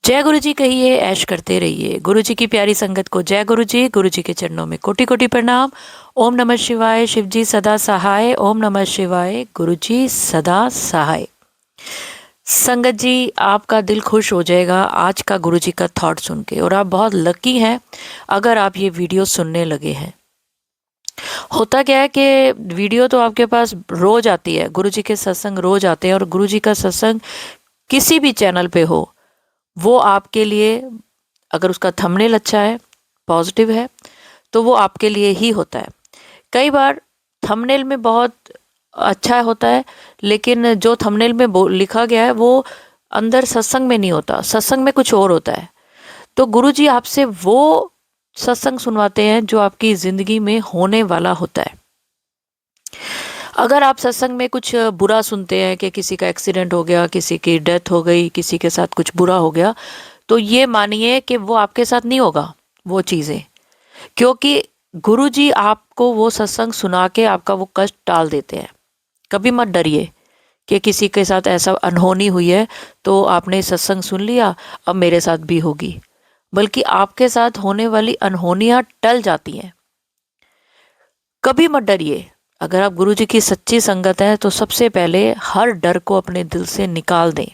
जय गुरु जी कहिए, ऐश करते रहिए। गुरु जी की प्यारी संगत को जय गुरु जी। गुरु जी के चरणों में कोटि कोटि प्रणाम। ओम नमः शिवाय। शिव जी सदा सहाय। ओम नमः शिवाय। गुरु जी सदा सहाय। संगत जी, आपका दिल खुश हो जाएगा आज का गुरु जी का थॉट सुन के, और आप बहुत लकी हैं अगर आप ये वीडियो सुनने लगे हैं। होता क्या है कि वीडियो तो आपके पास रोज आती है, गुरु जी के सत्संग रोज आते हैं, और गुरु जी का सत्संग किसी भी चैनल पे हो, वो आपके लिए, अगर उसका थंबनेल अच्छा है, पॉजिटिव है, तो वो आपके लिए ही होता है। कई बार थंबनेल में बहुत अच्छा होता है, लेकिन जो थंबनेल में लिखा गया है वो अंदर सत्संग में नहीं होता, सत्संग में कुछ और होता है। तो गुरु जी आपसे वो सत्संग सुनवाते हैं जो आपकी ज़िंदगी में होने वाला होता है। अगर आप सत्संग में कुछ बुरा सुनते हैं कि किसी का एक्सीडेंट हो गया, किसी की डेथ हो गई, किसी के साथ कुछ बुरा हो गया, तो ये मानिए कि वो आपके साथ नहीं होगा वो चीज़ें, क्योंकि गुरु जी आपको वो सत्संग सुना के आपका वो कष्ट टाल देते हैं। कभी मत डरिए कि किसी के साथ ऐसा अनहोनी हुई है तो आपने सत्संग सुन लिया, अब मेरे साथ भी होगी, बल्कि आपके साथ होने वाली अनहोनियाँ टल जाती हैं। कभी मत डरिए। अगर आप गुरु जी की सच्ची संगत है तो सबसे पहले हर डर को अपने दिल से निकाल दें।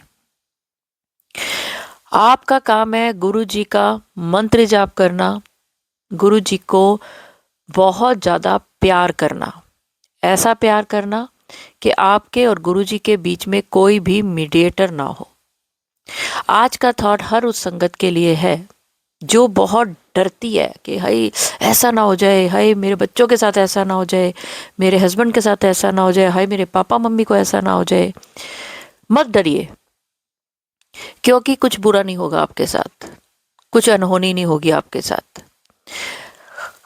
आपका काम है गुरु जी का मंत्र जाप करना, गुरु जी को बहुत ज़्यादा प्यार करना, ऐसा प्यार करना कि आपके और गुरु जी के बीच में कोई भी मीडिएटर ना हो। आज का थॉट हर उस संगत के लिए है जो बहुत डरती है कि हाय ऐसा ना हो जाए, हाय मेरे बच्चों के साथ ऐसा ना हो जाए, मेरे हस्बैंड के साथ ऐसा ना हो जाए, हाय मेरे पापा मम्मी को ऐसा ना हो जाए। मत डरिए, क्योंकि कुछ बुरा नहीं होगा आपके साथ, कुछ अनहोनी नहीं होगी आपके साथ।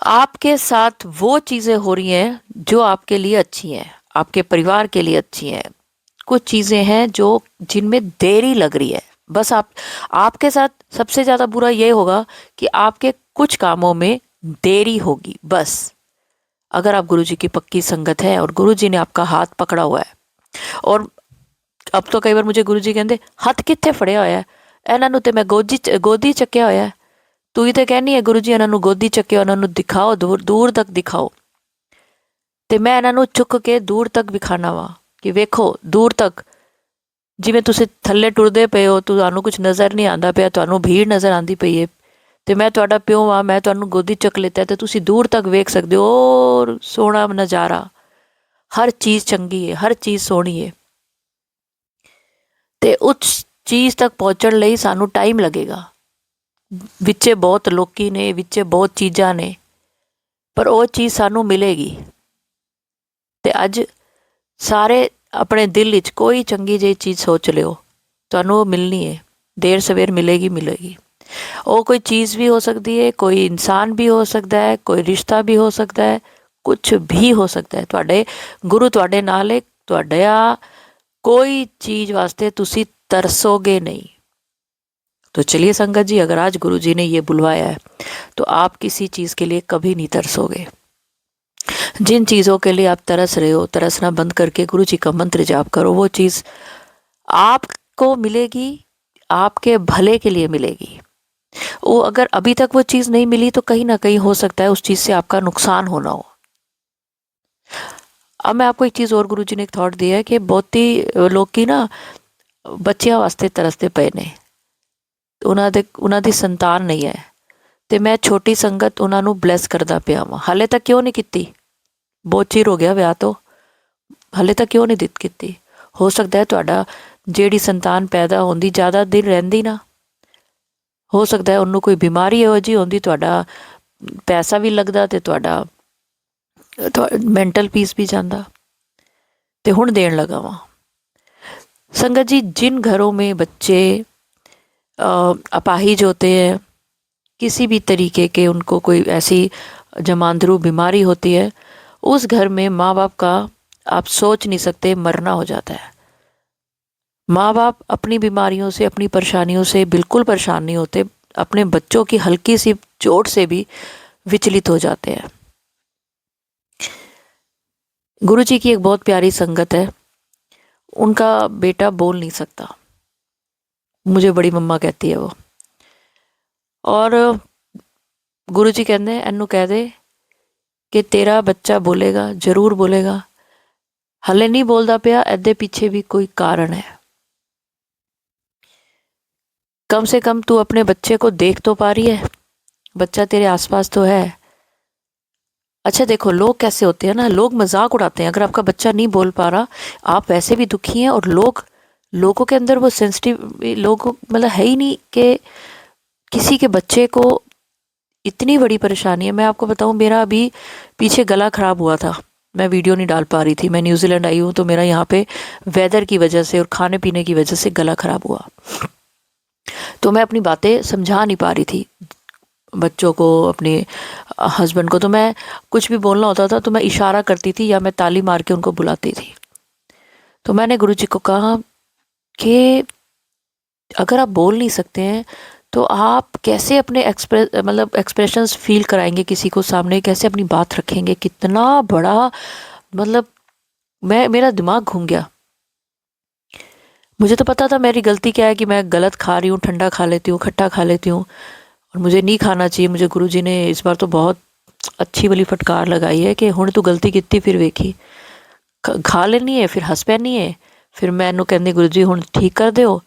आपके साथ वो चीज़ें हो रही हैं जो आपके लिए अच्छी हैं, आपके परिवार के लिए अच्छी हैं। कुछ चीज़ें हैं जो जिनमें देरी लग रही है। बस आपके साथ सबसे ज़्यादा बुरा ये होगा कि आपके कुछ कामों में देरी होगी बस। अगर आप गुरु जी की पक्की संगत है और गुरु जी ने आपका हाथ पकड़ा हुआ है, और अब तो कई बार मुझे गुरु जी कहते हथ कित्थे फड़िया होया, इन्हों तो मैं गोदी चक्या होया, तू ही तो कहनी है गुरु जी इन्हों गोदी चक्यो, इन्हों दिखाओ, दूर दूर तक दिखाओ। तो मैं इन्हों चुक के दूर तक विखाना वा कि वेखो दूर तक, जिमें तुसी थल्ले टुरदे पे हो, तुहानू कुछ नज़र नहीं आंदा पिया, तुहानू भीड़ नज़र आंदी पई है, तो मैं तुहाडा प्यो वा, मैं तुहानू गोदी चक लेता है, तो तुसी दूर तक वेख सकते हो। और सोहना नज़ारा, हर चीज़ चंगी है, हर चीज़ सोहनी है। तो उस चीज़ तक पहुँचण लई सानू टाइम लगेगा। विचे बहुत लोकी ने, विचे बहुत चीज़ां ने, पर वो चीज़ सानू मिलेगी। तो अज सारे अपने दिल विच कोई चंगी जी चीज़ सोच लियो, तुहानू मिलनी है, देर सवेर मिलेगी मिलेगी। वो कोई चीज़ भी हो सकती है, कोई इंसान भी हो सकता है, कोई रिश्ता भी हो सकता है, कुछ भी हो सकता है। तुहाडे गुरु तुहाडे नाल है, तुहाडा कोई चीज़ वास्ते तुसी तरसोगे नहीं। तो चलिए संगत जी, अगर आज गुरु जी ने ये बुलवाया है तो आप किसी चीज़ के लिए कभी नहीं तरसोगे। जिन चीज़ों के लिए आप तरस रहे हो, तरसना बंद करके गुरु जी का मंत्र जाप करो, वो चीज़ आपको मिलेगी, आपके भले के लिए मिलेगी। वो अगर अभी तक वो चीज़ नहीं मिली तो कहीं ना कहीं हो सकता है उस चीज़ से आपका नुकसान होना हो। अब मैं आपको एक चीज़ और, गुरु जी ने एक थॉट दिया है कि बहुती लोग की ना बच्चियां वास्ते तरसते पे ने, उन्हां दी संतान नहीं है, तो मैं छोटी संगत उन्होंने ब्लैस करदा पिया वा। हाले तक क्यों नहीं की? बहुत चिर हो गया विआह तो, हाले तक क्यों नहीं की? हो सकता है तुहाडा जेड़ी संतान पैदा होंदी ज़्यादा दिन रहिंदी ना, हो सकता है उन्होंने कोई बीमारी इहो जी होंदी, तुहाडा पैसा भी लगदा ते तुहाडा मैंटल पीस भी जाता, तो हुण देण लगा वा। संगत जी, जिन घरों में बच्चे अपाहिज होते हैं, किसी भी तरीके के उनको कोई ऐसी जमांदरू बीमारी होती है, उस घर में माँ बाप का आप सोच नहीं सकते मरना हो जाता है। माँ बाप अपनी बीमारियों से, अपनी परेशानियों से बिल्कुल परेशान नहीं होते, अपने बच्चों की हल्की सी चोट से भी विचलित हो जाते हैं। गुरु जी की एक बहुत प्यारी संगत है, उनका बेटा बोल नहीं सकता, मुझे बड़ी मम्मा कहती है वो, और गुरु जी कहते एनू कह दे कि तेरा बच्चा बोलेगा, जरूर बोलेगा, हले नहीं बोलता पिया, एदे पीछे भी कोई कारण है। कम से कम तू अपने बच्चे को देख तो पा रही है, बच्चा तेरे आसपास तो है। अच्छा देखो लोग कैसे होते हैं ना, लोग मजाक उड़ाते हैं। अगर आपका बच्चा नहीं बोल पा रहा, आप वैसे भी दुखी हैं, और लोगों के अंदर वो सेंसिटिव लोग मतलब है ही नहीं कि किसी के बच्चे को इतनी बड़ी परेशानी है। मैं आपको बताऊं, मेरा अभी पीछे गला खराब हुआ था, मैं वीडियो नहीं डाल पा रही थी। मैं न्यूजीलैंड आई हूँ तो मेरा यहाँ पे वेदर की वजह से और खाने पीने की वजह से गला खराब हुआ, तो मैं अपनी बातें समझा नहीं पा रही थी बच्चों को, अपने हस्बैंड को। तो मैं कुछ भी बोलना होता था तो मैं इशारा करती थी या मैं ताली मार के उनको बुलाती थी। तो मैंने गुरुजी को कहा कि अगर आप बोल नहीं सकते हैं तो आप कैसे अपने एक्सप्रेशंस फील कराएंगे किसी को सामने, कैसे अपनी बात रखेंगे। कितना बड़ा मतलब मेरा दिमाग घूम गया। मुझे तो पता था मेरी गलती क्या है, कि मैं गलत खा रही हूँ, ठंडा खा लेती हूँ, खट्टा खा लेती हूँ, और मुझे नहीं खाना चाहिए। मुझे गुरुजी ने इस बार तो बहुत अच्छी वाली फटकार लगाई है कि हुण तू गलती की फिर वेखी, खा लेनी है फिर हस पैनी है। फिर मैनू कहंदी गुरु जी हुण ठीक कर दो।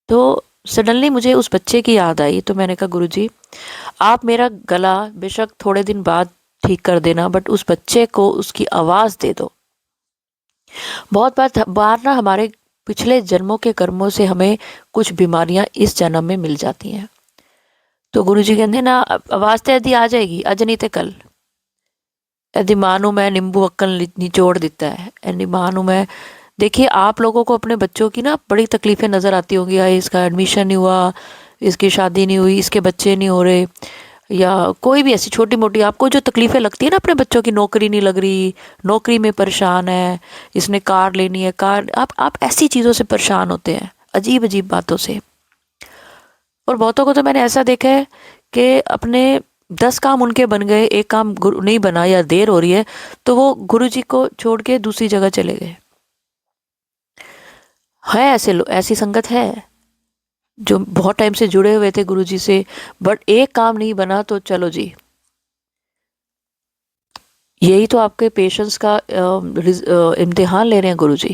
तो सडनली मुझे उस बच्चे की याद आई, तो मैंने कहा गुरु जी आप मेरा गला बेशक थोड़े दिन बाद ठीक कर देना, बट उस बच्चे को उसकी आवाज़ दे दो। बहुत बार ना हमारे पिछले जन्मों के कर्मों से हमें कुछ बीमारियां इस जन्म में मिल जाती हैं। तो गुरु जी कहते ना आवाज़ तो यदि आ जाएगी, अज नहीं तो कल। यदि मां नू मैं नींबू अक्कन निचोड़ दिता है, एनी मां नू मैं। देखिए आप लोगों को अपने बच्चों की ना बड़ी तकलीफ़ें नज़र आती होंगी, या इसका एडमिशन नहीं हुआ, इसकी शादी नहीं हुई, इसके बच्चे नहीं हो रहे, या कोई भी ऐसी छोटी मोटी आपको जो तकलीफ़ें लगती है ना अपने बच्चों की, नौकरी नहीं लग रही, नौकरी में परेशान है, इसने कार लेनी है, कार, आप ऐसी चीज़ों से परेशान होते हैं, अजीब अजीब बातों से। और बहुतों को तो मैंने ऐसा देखा है कि अपने 10 काम उनके बन गए, एक काम गुरु नहीं बना या देर हो रही है, तो वो गुरु जी को छोड़ के दूसरी जगह चले गए। है ऐसे लोग, ऐसी संगत है जो बहुत टाइम से जुड़े हुए थे गुरु जी से, बट एक काम नहीं बना तो चलो जी। यही तो आपके पेशेंस का इम्तिहान ले रहे हैं गुरु जी,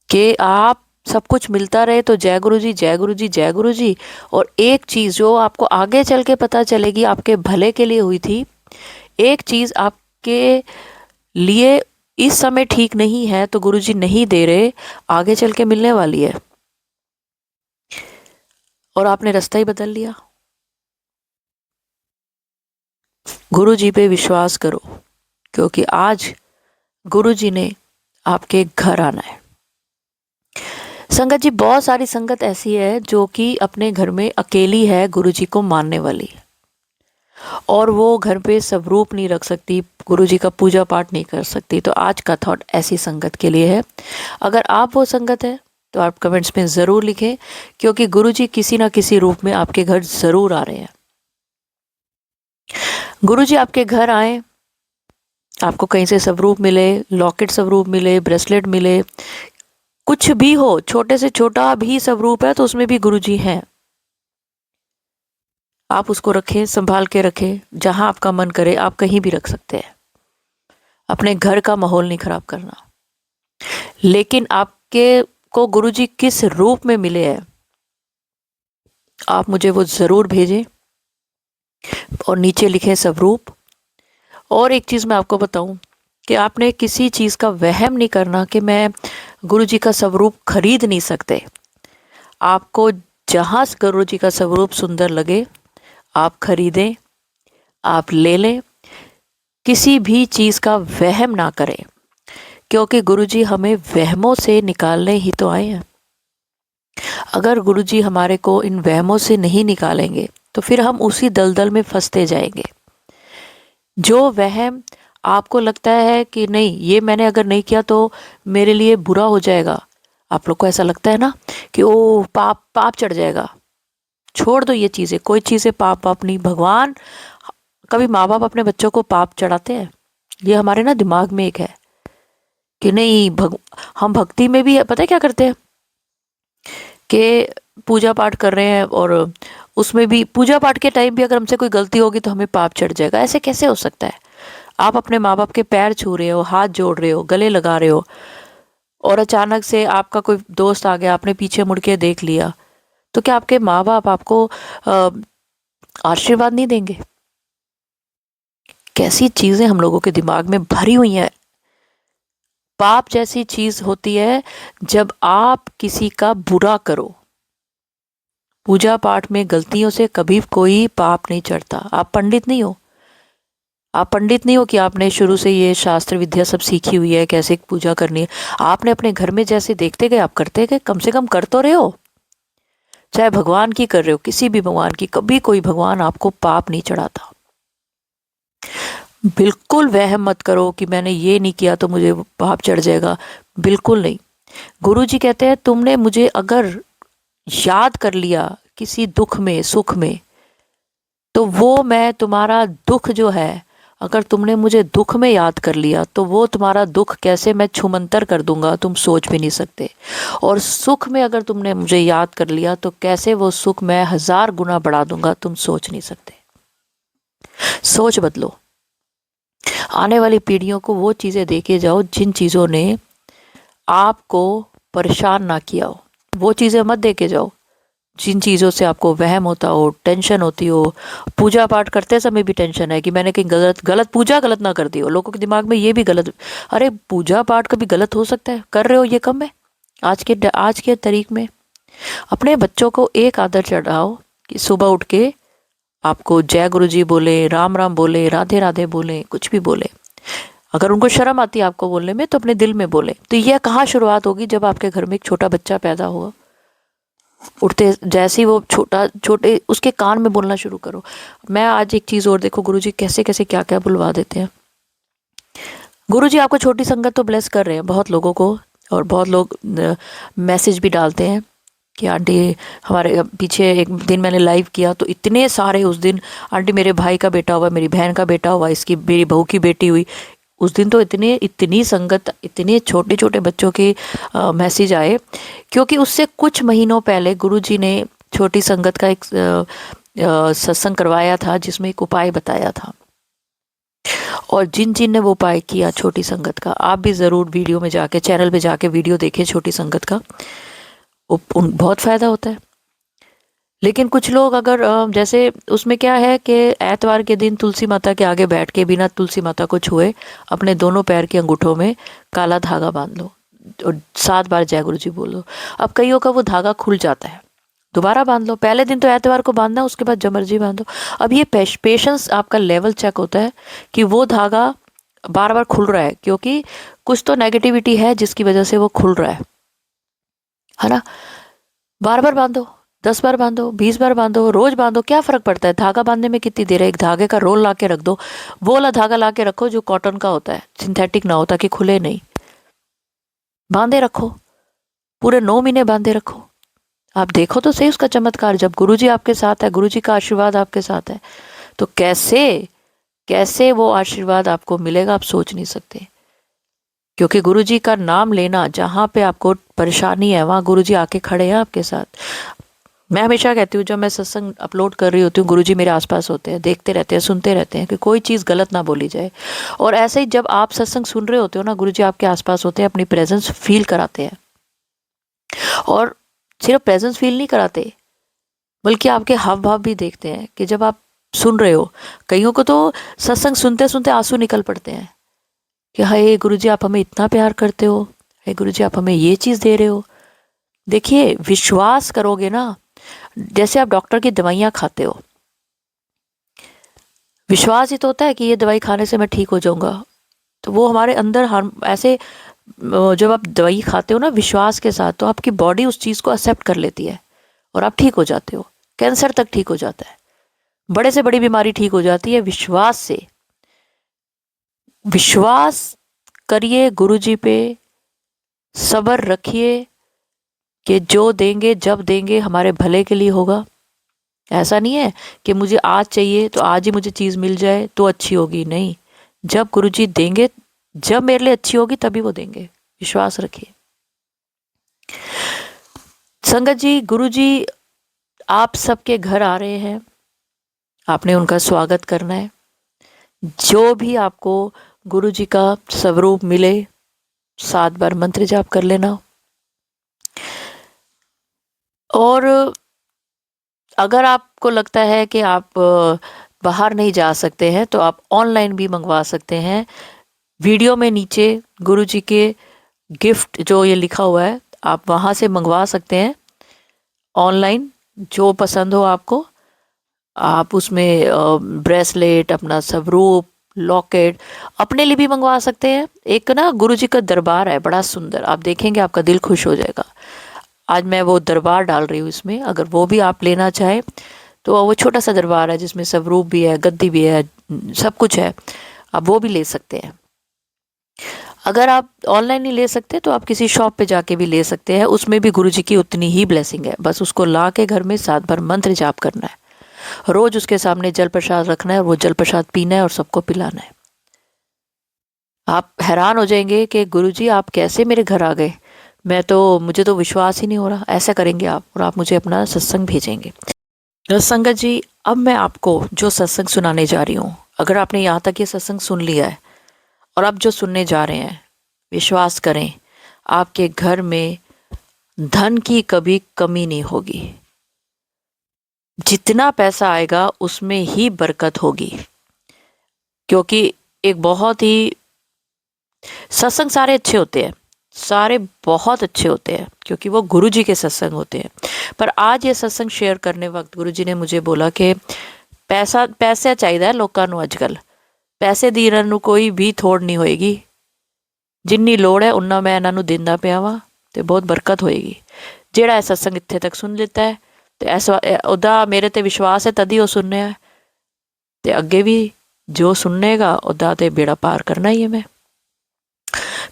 कि आप सब कुछ मिलता रहे तो जय गुरु जी, जय गुरु जी, जय गुरु जी। और एक चीज़ जो आपको आगे चल के पता चलेगी आपके भले के लिए हुई थी, एक चीज़ आपके लिए इस समय ठीक नहीं है तो गुरु जी नहीं दे रहे, आगे चल के मिलने वाली है, और आपने रास्ता ही बदल लिया। गुरु जी पे विश्वास करो, क्योंकि आज गुरु जी ने आपके घर आना है। संगत जी बहुत सारी संगत ऐसी है जो कि अपने घर में अकेली है गुरु जी को मानने वाली, और वो घर पे स्वरूप नहीं रख सकती, गुरु जी का पूजा पाठ नहीं कर सकती। तो आज का थॉट ऐसी संगत के लिए है। अगर आप वो संगत है तो आप कमेंट्स में ज़रूर लिखें, क्योंकि गुरु जी किसी ना किसी रूप में आपके घर ज़रूर आ रहे हैं। गुरु जी आपके घर आए, आपको कहीं से स्वरूप मिले, लॉकेट स्वरूप मिले, ब्रेसलेट मिले, कुछ भी हो, छोटे से छोटा भी स्वरूप है तो उसमें भी गुरु जी हैं। आप उसको रखें, संभाल के रखें, जहां आपका मन करे आप कहीं भी रख सकते हैं। अपने घर का माहौल नहीं खराब करना। लेकिन आपके को गुरुजी किस रूप में मिले हैं, आप मुझे वो ज़रूर भेजें, और नीचे लिखें स्वरूप। और एक चीज़ मैं आपको बताऊं कि आपने किसी चीज़ का वहम नहीं करना कि मैं गुरुजी का स्वरूप खरीद नहीं सकते। आपको जहाँ गुरुजी का स्वरूप सुंदर लगे आप खरीदें, आप ले लें। किसी भी चीज़ का वहम ना करें, क्योंकि गुरुजी हमें वहमों से निकालने ही तो आए हैं। अगर गुरुजी हमारे को इन वहमों से नहीं निकालेंगे तो फिर हम उसी दलदल में फंसते जाएंगे। जो वहम आपको लगता है कि नहीं ये मैंने अगर नहीं किया तो मेरे लिए बुरा हो जाएगा, आप लोग को ऐसा लगता है ना कि ओ पाप पाप चढ़ जाएगा, छोड़ दो ये चीज़ें। कोई चीज़ें पाप पाप नहीं। भगवान, कभी माँ बाप अपने बच्चों को पाप चढ़ाते हैं? ये हमारे ना दिमाग में एक है कि नहीं हम भक्ति में भी पता है क्या करते हैं कि पूजा पाठ कर रहे हैं और उसमें भी पूजा पाठ के टाइम भी अगर हमसे कोई गलती होगी तो हमें पाप चढ़ जाएगा। ऐसे कैसे हो सकता है? आप अपने माँ बाप के पैर छू रहे हो, हाथ जोड़ रहे हो, गले लगा रहे हो, और अचानक से आपका कोई दोस्त आ गया, आपने पीछे मुड़ के देख लिया, तो क्या आपके माँ बाप आपको आशीर्वाद नहीं देंगे? कैसी चीजें हम लोगों के दिमाग में भरी हुई हैं। पाप जैसी चीज होती है जब आप किसी का बुरा करो। पूजा पाठ में गलतियों से कभी कोई पाप नहीं चढ़ता। आप पंडित नहीं हो, आप पंडित नहीं हो कि आपने शुरू से ये शास्त्र विद्या सब सीखी हुई है कैसे पूजा करनी है। आपने अपने घर में जैसे देखते गए आप करते गए, कम से कम कर तो रहे हो। चाहे भगवान की कर रहे हो, किसी भी भगवान की, कभी कोई भगवान आपको पाप नहीं चढ़ाता। बिल्कुल वहम मत करो कि मैंने ये नहीं किया तो मुझे पाप चढ़ जाएगा, बिल्कुल नहीं। गुरु जी कहते हैं तुमने मुझे अगर याद कर लिया किसी दुख में सुख में, तो वो मैं तुम्हारा दुख जो है, अगर तुमने मुझे दुख में याद कर लिया तो वो तुम्हारा दुख कैसे मैं छुमंतर कर दूंगा तुम सोच भी नहीं सकते। और सुख में अगर तुमने मुझे याद कर लिया तो कैसे वो सुख मैं 1000 गुना बढ़ा दूंगा तुम सोच नहीं सकते। सोच बदलो। आने वाली पीढ़ियों को वो चीज़ें देके जाओ जिन चीज़ों ने आपको परेशान ना किया हो। वो चीज़ें मत देके जाओ जिन चीज़ों से आपको वहम होता हो, टेंशन होती हो। पूजा पाठ करते समय भी टेंशन है कि मैंने कहीं गलत पूजा गलत ना कर दी हो। लोगों के दिमाग में ये भी गलत, अरे पूजा पाठ कभी गलत हो सकता है? कर रहे हो ये कम है आज के तारीख में। अपने बच्चों को एक आदत चढ़ाओ कि सुबह उठ के आपको जय गुरु जी बोले, राम राम बोले, राधे राधे बोले, कुछ भी बोले। अगर उनको शर्म आती है आपको बोलने में तो अपने दिल में बोले। तो यह कहाँ शुरुआत होगी? जब आपके घर में एक छोटा बच्चा पैदा हुआ, उठते जैसे ही वो छोटे उसके कान में बोलना शुरू करो। मैं आज एक चीज़ और देखो गुरुजी कैसे कैसे क्या क्या बुलवा देते हैं। गुरुजी आपको छोटी संगत तो ब्लेस कर रहे हैं बहुत लोगों को, और बहुत लोग मैसेज भी डालते हैं कि आंटी हमारे पीछे एक दिन मैंने लाइव किया तो इतने सारे उस दिन, आंटी मेरे भाई का बेटा हुआ, मेरी बहन का बेटा हुआ, इसकी मेरी बहू की बेटी हुई। उस दिन तो इतनी संगत, इतने छोटे छोटे बच्चों के मैसेज आए, क्योंकि उससे कुछ महीनों पहले गुरुजी ने छोटी संगत का एक सत्संग करवाया था जिसमें एक उपाय बताया था। और जिन जिन ने वो उपाय किया छोटी संगत का, आप भी ज़रूर वीडियो में जाके, चैनल पे जाके वीडियो देखें छोटी संगत का, बहुत फ़ायदा होता है। लेकिन कुछ लोग अगर जैसे उसमें क्या है कि एतवार के दिन तुलसी माता के आगे बैठ के बिना तुलसी माता को छुए अपने दोनों पैर के अंगूठों में काला धागा बांध लो और 7 बार जय गुरु जी बोलो। अब कईयों का वो धागा खुल जाता है, दोबारा बांध लो। पहले दिन तो एतवार को बांधना, उसके बाद जब मर्जी बांधो। अब ये पेशेंस आपका लेवल चेक होता है कि वो धागा बार बार खुल रहा है, क्योंकि कुछ तो नेगेटिविटी है जिसकी वजह से वो खुल रहा है ना। बार बार बांधो, 10 बार बांधो, 20 बार बांधो, रोज बांधो, क्या फर्क पड़ता है? धागा बांधने में कितनी देर है? एक धागे का रोल ला के रख दो, वो वाला धागा ला के रखो जो कॉटन का होता है, सिंथेटिक ना हो, ताकि खुले नहीं। बांधे रखो, पूरे 9 महीने बांधे रखो। आप देखो तो सही उसका चमत्कार। जब गुरुजी आपके साथ है, गुरुजी का आशीर्वाद आपके साथ है, तो कैसे कैसे वो आशीर्वाद आपको मिलेगा आप सोच नहीं सकते। क्योंकि गुरुजी का नाम लेना, जहाँ पे आपको परेशानी है वहाँ गुरुजी आके खड़े हैं आपके साथ। मैं हमेशा कहती हूँ जब मैं सत्संग अपलोड कर रही होती हूँ, गुरुजी मेरे आसपास होते हैं, देखते रहते हैं, सुनते रहते हैं कि कोई चीज़ गलत ना बोली जाए। और ऐसे ही जब आप सत्संग सुन रहे होते हो ना, गुरुजी आपके आसपास होते हैं, अपनी प्रेजेंस फील कराते हैं। और सिर्फ प्रेजेंस फील नहीं कराते, बल्कि आपके हाव भाव भी देखते हैं कि जब आप सुन रहे हो। कईयों को तो सत्संग सुनते सुनते आंसू निकल पड़ते हैं कि हाय गुरुजी आप हमें इतना प्यार करते हो, हाय गुरुजी आप हमें ये चीज़ दे रहे हो। देखिए विश्वास करोगे ना, जैसे आप डॉक्टर की दवाइयाँ खाते हो, विश्वास ही तो होता है कि ये दवाई खाने से मैं ठीक हो जाऊंगा। तो वो हमारे अंदर ऐसे जब आप दवाई खाते हो ना विश्वास के साथ, तो आपकी बॉडी उस चीज़ को एक्सेप्ट कर लेती है और आप ठीक हो जाते हो। कैंसर तक ठीक हो जाता है, बड़े से बड़ी बीमारी ठीक हो जाती है विश्वास से। विश्वास करिए गुरुजी पे, सब्र रखिए कि जो देंगे जब देंगे हमारे भले के लिए होगा। ऐसा नहीं है कि मुझे आज चाहिए तो आज ही मुझे चीज़ मिल जाए तो अच्छी होगी, नहीं। जब गुरुजी देंगे, जब मेरे लिए अच्छी होगी तभी वो देंगे, विश्वास रखिए। संगत जी, गुरुजी आप सबके घर आ रहे हैं, आपने उनका स्वागत करना है। जो भी आपको गुरु जी का स्वरूप मिले 7 बार मंत्र जाप कर लेना। और अगर आपको लगता है कि आप बाहर नहीं जा सकते हैं तो आप ऑनलाइन भी मंगवा सकते हैं। वीडियो में नीचे गुरु जी के गिफ्ट जो ये लिखा हुआ है, आप वहाँ से मंगवा सकते हैं ऑनलाइन, जो पसंद हो आपको। आप उसमें ब्रेसलेट, अपना स्वरूप, लॉकेट अपने लिए भी मंगवा सकते हैं। एक ना गुरु जी का दरबार है बड़ा सुंदर, आप देखेंगे आपका दिल खुश हो जाएगा। आज मैं वो दरबार डाल रही हूँ इसमें, अगर वो भी आप लेना चाहें तो वो छोटा सा दरबार है जिसमें स्वरूप भी है, गद्दी भी है, सब कुछ है, आप वो भी ले सकते हैं। अगर आप ऑनलाइन नहीं ले सकते तो आप किसी शॉप पे जाके भी ले सकते हैं, उसमें भी गुरु जी की उतनी ही ब्लेसिंग है। बस उसको ला के घर में 7 बार मंत्र जाप करना है, रोज उसके सामने जल प्रसाद रखना है, वो जल प्रसाद पीना है और सबको पिलाना है। आप हैरान हो जाएंगे कि गुरुजी आप कैसे मेरे घर आ गए, मुझे तो विश्वास ही नहीं हो रहा। ऐसा करेंगे आप और आप मुझे अपना सत्संग भेजेंगे। तो संगत जी, अब मैं आपको जो सत्संग सुनाने जा रही हूँ, अगर आपने यहाँ तक ये सत्संग सुन लिया है और आप जो सुनने जा रहे हैं, विश्वास करें आपके घर में धन की कभी कमी नहीं होगी। जितना पैसा आएगा उसमें ही बरकत होगी, क्योंकि एक बहुत ही सत्संग सारे अच्छे होते हैं, सारे बहुत अच्छे होते हैं क्योंकि वो गुरु जी के सत्संग होते हैं। पर आज ये सत्संग शेयर करने वक्त गुरु जी ने मुझे बोला कि पैसा चाहिए लोगों ਨੂੰ अजकल, पैसे ਦੀ ਇਹਨਾਂ ਨੂੰ ਕੋਈ ਵੀ ਥੋੜ ਨਹੀਂ ਹੋਏਗੀ, ਜਿੰਨੀ ਲੋੜ ਹੈ ਉਨਾ ਮੈਂ ਇਹਨਾਂ ਨੂੰ ਦਿੰਦਾ ਪਿਆ ਵਾਂ ਤੇ ਬਹੁਤ ਬਰਕਤ ਹੋਏਗੀ। ਜਿਹੜਾ ਇਹ ਸਤਸੰਗ ਇੱਥੇ ਤੱਕ ਸੁਣ ਲਿੱਤਾ ਹੈ ਤੇ ਉਹਦਾ ਮੇਰੇ ਤੇ ਵਿਸ਼ਵਾਸ ਹੈ, ਤਦ ਹੀ ਉਹ ਸੁਣਿਆ ਹੈ ਤੇ ਅੱਗੇ ਵੀ जो सुनेगा ਉਹਦਾ ਤੇ बेड़ा पार करना ही है मैं।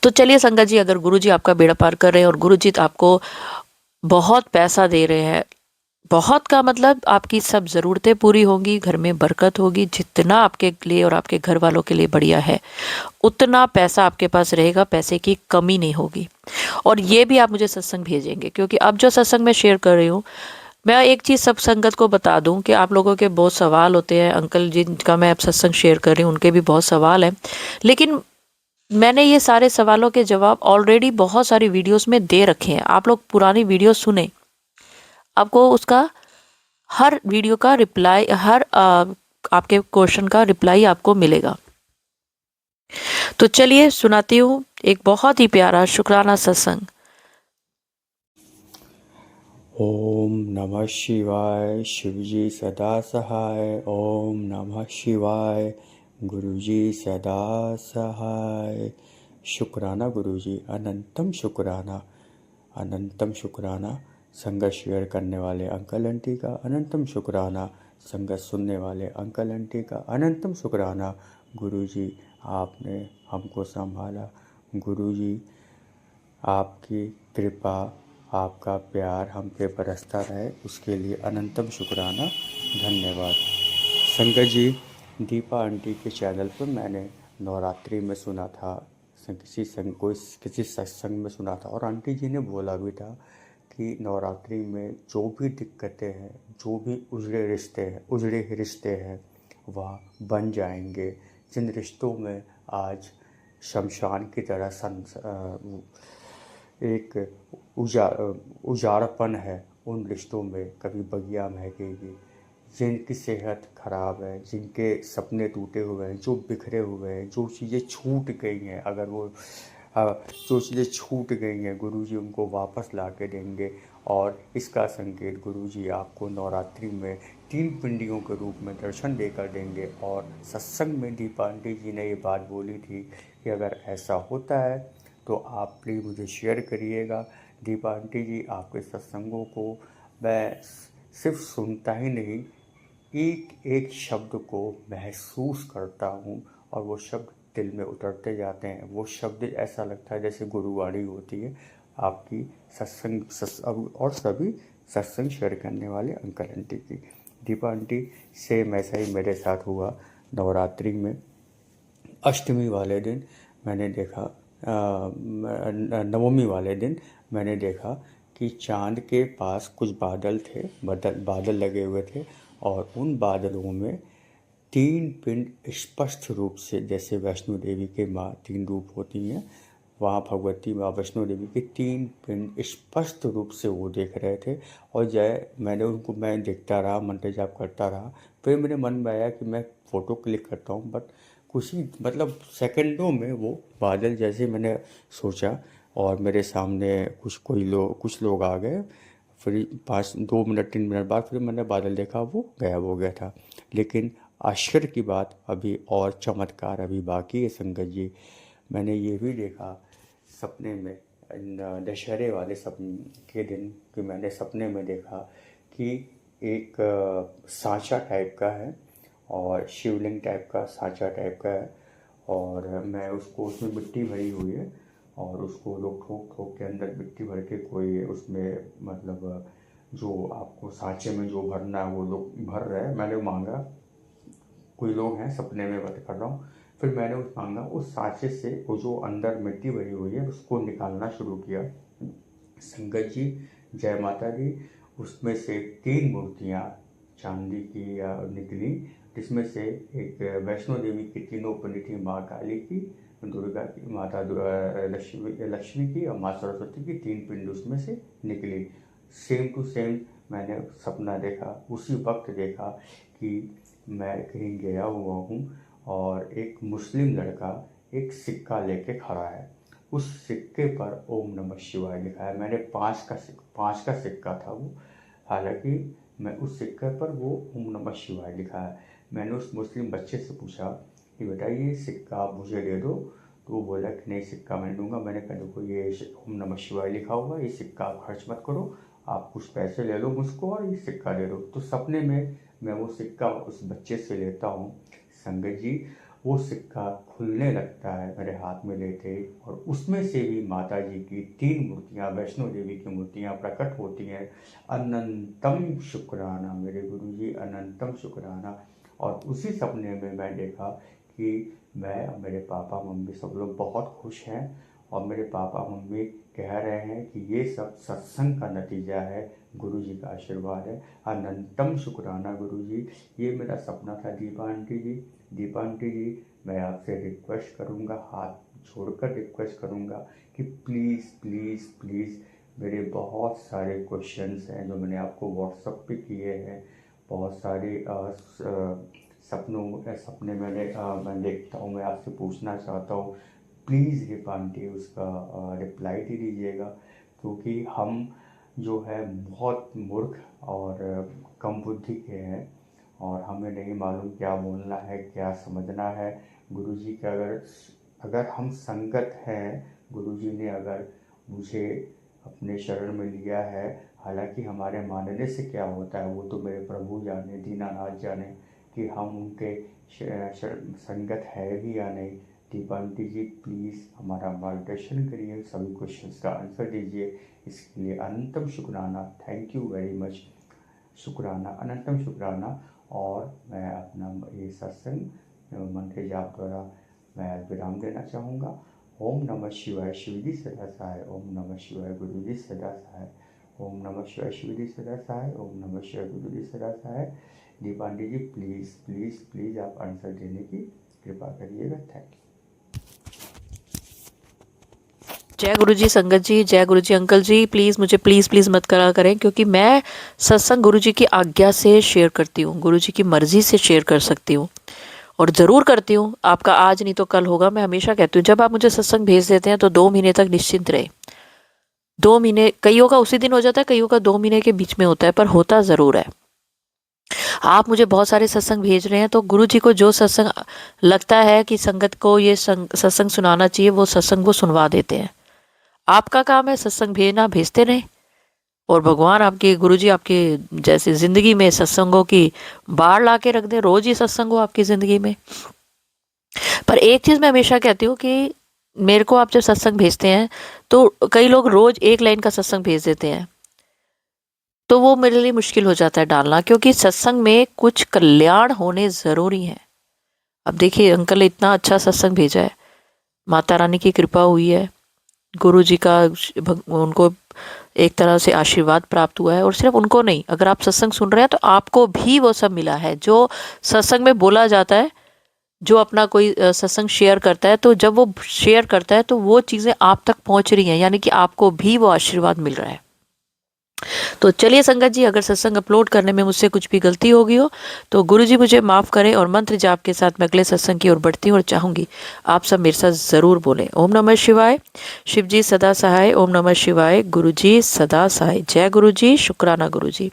तो चलिए संगत जी, अगर गुरु जी आपका बेड़ा पार कर रहे हैं और गुरु जी आपको बहुत पैसा दे रहे हैं, बहुत का मतलब आपकी सब ज़रूरतें पूरी होंगी, घर में बरकत होगी, जितना आपके लिए और आपके घर वालों के लिए बढ़िया है उतना पैसा आपके पास रहेगा, पैसे की कमी नहीं होगी। और ये भी आप मुझे सत्संग भेजेंगे, क्योंकि अब जो सत्संग मैं शेयर कर रही हूँ, मैं एक चीज़ सब संगत को बता दूं कि आप लोगों के बहुत सवाल होते हैं, अंकल जिनका मैं अब सत्संग शेयर कर रही हूँ उनके भी बहुत सवाल हैं, लेकिन मैंने ये सारे सवालों के जवाब ऑलरेडी बहुत सारी वीडियोस में दे रखे हैं। आप लोग पुरानी वीडियो सुने, आपको उसका हर वीडियो का रिप्लाई, हर आपके क्वेश्चन का रिप्लाई आपको मिलेगा। तो चलिए सुनाती हूँ एक बहुत ही प्यारा शुक्राना सत्संग। ओम नमः शिवाय, शिवजी सदा सहाय। ओम नमः शिवाय, गुरुजी सदा सहाय। शुक्राना गुरुजी, अनंतम शुक्राना, अनंतम शुक्राना। संगत शेयर करने वाले अंकल आंटी का अनंतम शुक्राना, संगत सुनने वाले अंकल आंटी का अनंतम शुक्राना। गुरुजी आपने हमको संभाला, गुरुजी आपकी कृपा, आपका प्यार हम पे बरसता रहे, उसके लिए अनंतम शुक्राना, धन्यवाद। संगत जी, दीपा आंटी के चैनल पर मैंने नवरात्रि में सुना था, किसी सत्संग में सुना था, और आंटी जी ने बोला भी था कि नवरात्रि में जो भी दिक्कतें हैं, जो भी उजड़े रिश्ते हैं वह बन जाएंगे। जिन रिश्तों में आज शमशान की तरह एक उजाड़पन है, उन रिश्तों में कभी बगिया महकेगी। जिनकी सेहत खराब है, जिनके सपने टूटे हुए हैं, जो बिखरे हुए हैं, जो चीज़ें छूट गई हैं, अगर वो जो चीज़ें छूट गई हैं गुरुजी उनको वापस ला के देंगे। और इसका संकेत गुरुजी आपको नवरात्रि में 3 पिंडियों के रूप में दर्शन देकर देंगे। और सत्संग में दीपा आंटी जी ने ये बात बोली थी कि अगर ऐसा होता है तो आप प्लीज़ मुझे शेयर करिएगा। दीपा आंटी जी, आपके सत्संगों को मैं सिर्फ सुनता ही नहीं, एक एक शब्द को महसूस करता हूँ और वो शब्द दिल में उतरते जाते हैं। वो शब्द ऐसा लगता है जैसे गुरुवाणी होती है आपकी सत्संग और सभी सत्संग शेयर करने वाले अंकल आंटी की। दीपा आंटी, सेम ऐसा ही मेरे साथ हुआ। नवरात्रि में अष्टमी वाले दिन मैंने देखा, नवमी वाले दिन मैंने देखा कि चांद के पास कुछ बादल थे, बादल लगे हुए थे, और उन बादलों में 3 पिंड स्पष्ट रूप से, जैसे वैष्णो देवी के माँ 3 रूप होती हैं, वहाँ भगवती माँ वैष्णो देवी के 3 पिंड स्पष्ट रूप से वो देख रहे थे। और मैं देखता रहा, मंत्र जाप करता रहा। फिर मेरे मन में आया कि मैं फ़ोटो क्लिक करता हूँ, बट कुछ ही मतलब सेकंडों में वो बादल, जैसे मैंने सोचा, और मेरे सामने कुछ लोग आ गए। फिर 2 मिनट 3 मिनट बाद फिर मैंने बादल देखा, वो गायब हो गया था। लेकिन आश्चर्य की बात अभी और चमत्कार अभी बाकी है संगत जी। मैंने ये भी देखा सपने में, दशहरे वाले सपने के दिन, कि मैंने सपने में देखा कि एक सांचा टाइप का है, और शिवलिंग टाइप का सांचा टाइप का है, और उसमें मिट्टी भरी हुई है, और उसको लोग ठोक ठोक के अंदर मिट्टी भर के, कोई उसमें मतलब जो आपको सांचे में जो भरना है वो लोग भर रहे हैं। मैंने मांगा, कोई लोग हैं, सपने में बात कर रहा हूँ। फिर मैंने मांगा, उस सांचे से वो जो अंदर मिट्टी भरी हुई है उसको निकालना शुरू किया। संगत जी, जय माता दी। उसमें से 3 मूर्तियाँ चांदी की निकली, जिसमें से एक वैष्णो देवी की तीनों पिंड थी, माँ काली की, दुर्गा की, लक्ष्मी की, और माँ सरस्वती की 3 पिंड उसमें से निकली। सेम टू सेम मैंने सपना देखा, उसी वक्त देखा कि मैं कहीं गया हुआ हूँ, और एक मुस्लिम लड़का एक सिक्का लेके खड़ा है। उस सिक्के पर ओम नमः शिवाय लिखा है। मैंने 5 का सिक्का था वो, हालांकि मैं उस सिक्के पर वो ओम नमः शिवाय लिखा है। मैंने उस मुस्लिम बच्चे से पूछा कि बेटा ये सिक्का आप मुझे दे दो, तो वो बोला कि नहीं, सिक्का मैं दूंगा। मैंने कहा देखो, ये ओम नमः शिवाय लिखा हुआ है, ये सिक्का आप खर्च मत करो, आप कुछ पैसे ले लो मुझको और ये सिक्का दे दो। तो सपने में मैं वो सिक्का उस बच्चे से लेता हूँ। संगत जी, वो सिक्का खुलने लगता है मेरे हाथ में लेते, और उसमें से भी माता जी की 3 मूर्तियाँ, वैष्णो देवी की मूर्तियाँ प्रकट होती हैं। अनंतम शुक्राना मेरे गुरु जी, अनंतम शुक्राना। और उसी सपने में मैं देखा कि मैं और मेरे पापा मम्मी सब लोग बहुत खुश हैं, और मेरे पापा मम्मी कह रहे हैं कि ये सब सत्संग का नतीजा है, गुरु जी का आशीर्वाद है। अनंतम शुक्राना गुरु जी। ये मेरा सपना था। दीपा आंटी जी, मैं आपसे रिक्वेस्ट करूँगा, हाथ जोड़कर रिक्वेस्ट करूँगा कि प्लीज़ प्लीज़ प्लीज़, मेरे बहुत सारे क्वेश्चंस हैं जो मैंने आपको व्हाट्सएप पे किए हैं। बहुत सारे सपने मैं देखता हूँ, मैं आपसे पूछना चाहता हूँ। प्लीज़ दीपा आंटी उसका रिप्लाई दे दीजिएगा, क्योंकि हम जो है बहुत मूर्ख और कम बुद्धि के हैं, और हमें नहीं मालूम क्या बोलना है, क्या समझना है। गुरुजी का अगर हम संगत हैं, गुरुजी ने अगर मुझे अपने शरण में लिया है, हालांकि हमारे मानने से क्या होता है वो तो मेरे प्रभु जाने, दीनानाथ जाने कि हम उनके संगत है भी या नहीं। दीपांति जी, प्लीज़ हमारा मार्गदर्शन करिए, सभी क्वेश्चंस का आंसर दीजिए। इसके लिए अनंतम शुक्राना, थैंक यू वेरी मच, शुक्राना, अनंतम शुक्राना। और मैं अपना ये सत्संग मंत्र जाप द्वारा मैं विराम देना चाहूँगा। ओम नमः शिवाय, शिवजी सदा सहाय। ओम नमः शिवाय, गुरु जी सदा सहाय। ओम नमः शिवाय, शिवजी सदा सहाय। ओम नमः शिवाय, गुरु जी सदा सहाय। दीपांडी जी, प्लीज़ प्लीज़ प्लीज़ आप आंसर देने की कृपा करिएगा। Thank you. जय गुरु जी संगत जी, जय गुरु जी अंकल जी। प्लीज़ मुझे प्लीज़ मत करा करें, क्योंकि मैं सत्संग गुरु जी की आज्ञा से शेयर करती हूँ, गुरु जी की मर्ज़ी से शेयर कर सकती हूँ, और ज़रूर करती हूँ। आपका आज नहीं तो कल होगा। मैं हमेशा कहती हूँ, जब आप मुझे सत्संग भेज देते हैं तो 2 महीने तक निश्चिंत रहे। 2 महीने, कईयों का उसी दिन हो जाता है, कईयों का 2 महीने के बीच में होता है, पर होता ज़रूर है। आप मुझे बहुत सारे सत्संग भेज रहे हैं, तो गुरु जी को जो सत्संग लगता है कि संगत को ये सत्संग सुनाना चाहिए, वो सत्संग वो सुनवा देते हैं। आपका काम है सत्संग भेजना, भेजते रहें, और भगवान आपके गुरु जी आपके जैसे ज़िंदगी में सत्संगों की बाढ़ ला के रख दे, रोज़ ही सत्संग हो आपकी ज़िंदगी में। पर एक चीज़ मैं हमेशा कहती हूँ कि मेरे को आप जब सत्संग भेजते हैं, तो कई लोग रोज़ 1 लाइन का सत्संग भेज देते हैं, तो वो मेरे लिए मुश्किल हो जाता है डालना, क्योंकि सत्संग में कुछ कल्याण होने ज़रूरी हैं। अब देखिए, अंकल ने इतना अच्छा सत्संग भेजा है, माता रानी की कृपा हुई है, गुरु जी का उनको एक तरह से आशीर्वाद प्राप्त हुआ है। और सिर्फ उनको नहीं, अगर आप सत्संग सुन रहे हैं तो आपको भी वो सब मिला है जो सत्संग में बोला जाता है। जो अपना कोई सत्संग शेयर करता है, तो जब वो शेयर करता है तो वो चीज़ें आप तक पहुंच रही हैं, यानी कि आपको भी वो आशीर्वाद मिल रहा है। तो चलिए संगत जी, अगर सत्संग अपलोड करने में मुझसे कुछ भी गलती हो गई हो तो गुरु जी मुझे माफ़ करें, और मंत्र जाप के साथ मैं अगले सत्संग की ओर बढ़ती हूँ और चाहूँगी आप सब मेरे साथ ज़रूर बोलें। ओम नमः शिवाय, शिव जी सदा सहाय। ओम नमः शिवाय, गुरु जी सदा सहाय। जय गुरु जी, शुक्राना गुरु जी।